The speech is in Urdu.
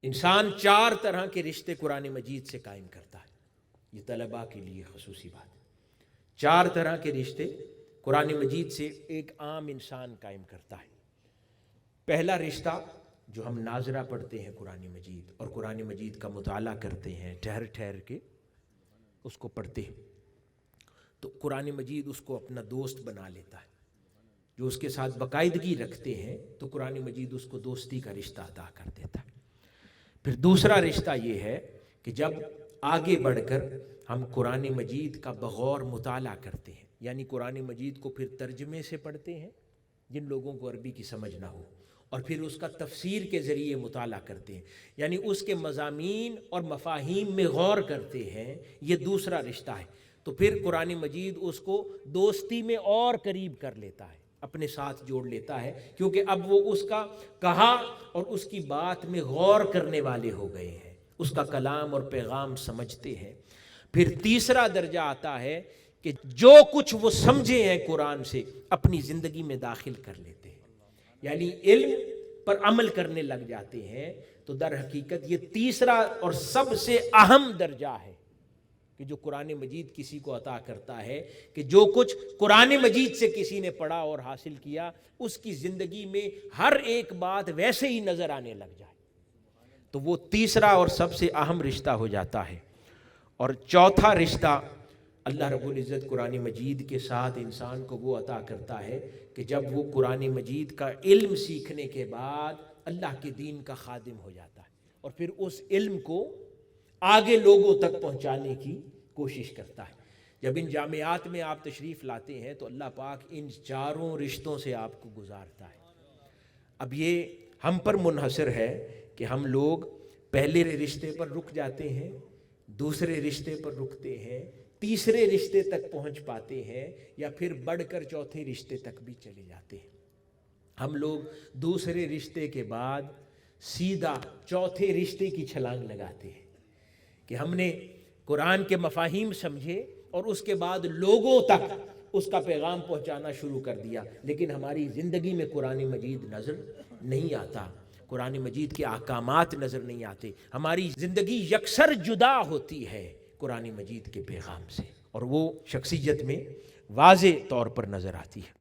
انسان چار طرح کے رشتے قرآن مجید سے قائم کرتا ہے۔ یہ طلباء کے لیے خصوصی بات ہے۔ چار طرح کے رشتے قرآن مجید سے ایک عام انسان قائم کرتا ہے۔ پہلا رشتہ جو ہم ناظرہ پڑھتے ہیں قرآن مجید اور قرآن مجید کا مطالعہ کرتے ہیں، ٹھہر ٹھہر کے اس کو پڑھتے ہیں، تو قرآن مجید اس کو اپنا دوست بنا لیتا ہے۔ جو اس کے ساتھ باقاعدگی رکھتے ہیں تو قرآن مجید اس کو دوستی کا رشتہ عطا کر دیتا ہے۔ پھر دوسرا رشتہ یہ ہے کہ جب آگے بڑھ کر ہم قرآن مجید کا بغور مطالعہ کرتے ہیں، یعنی قرآن مجید کو پھر ترجمے سے پڑھتے ہیں جن لوگوں کو عربی کی سمجھ نہ ہو، اور پھر اس کا تفسیر کے ذریعے مطالعہ کرتے ہیں، یعنی اس کے مضامین اور مفاہیم میں غور کرتے ہیں، یہ دوسرا رشتہ ہے۔ تو پھر قرآن مجید اس کو دوستی میں اور قریب کر لیتا ہے، اپنے ساتھ جوڑ لیتا ہے، کیونکہ اب وہ اس کا کہا اور اس کی بات میں غور کرنے والے ہو گئے ہیں، اس کا کلام اور پیغام سمجھتے ہیں۔ پھر تیسرا درجہ آتا ہے کہ جو کچھ وہ سمجھے ہیں قرآن سے اپنی زندگی میں داخل کر لیتے ہیں، یعنی علم پر عمل کرنے لگ جاتے ہیں۔ تو در حقیقت یہ تیسرا اور سب سے اہم درجہ ہے کہ جو قرآن مجید کسی کو عطا کرتا ہے، کہ جو کچھ قرآن مجید سے کسی نے پڑھا اور حاصل کیا، اس کی زندگی میں ہر ایک بات ویسے ہی نظر آنے لگ جائے، تو وہ تیسرا اور سب سے اہم رشتہ ہو جاتا ہے۔ اور چوتھا رشتہ اللہ رب العزت قرآن مجید کے ساتھ انسان کو وہ عطا کرتا ہے کہ جب وہ قرآن مجید کا علم سیکھنے کے بعد اللہ کے دین کا خادم ہو جاتا ہے، اور پھر اس علم کو آگے لوگوں تک پہنچانے کی کوشش کرتا ہے۔ جب ان جامعات میں آپ تشریف لاتے ہیں تو اللہ پاک ان چاروں رشتوں سے آپ کو گزارتا ہے۔ اب یہ ہم پر منحصر ہے کہ ہم لوگ پہلے رشتے پر رک جاتے ہیں، دوسرے رشتے پر رکتے ہیں، تیسرے رشتے تک پہنچ پاتے ہیں، یا پھر بڑھ کر چوتھے رشتے تک بھی چلے جاتے ہیں۔ ہم لوگ دوسرے رشتے کے بعد سیدھا چوتھے رشتے کی چھلانگ لگاتے ہیں کہ ہم نے قرآن کے مفاہیم سمجھے اور اس کے بعد لوگوں تک اس کا پیغام پہنچانا شروع کر دیا، لیکن ہماری زندگی میں قرآن مجید نظر نہیں آتا، قرآن مجید کے احکامات نظر نہیں آتے، ہماری زندگی یکسر جدا ہوتی ہے قرآن مجید کے پیغام سے، اور وہ شخصیت میں واضح طور پر نظر آتی ہے۔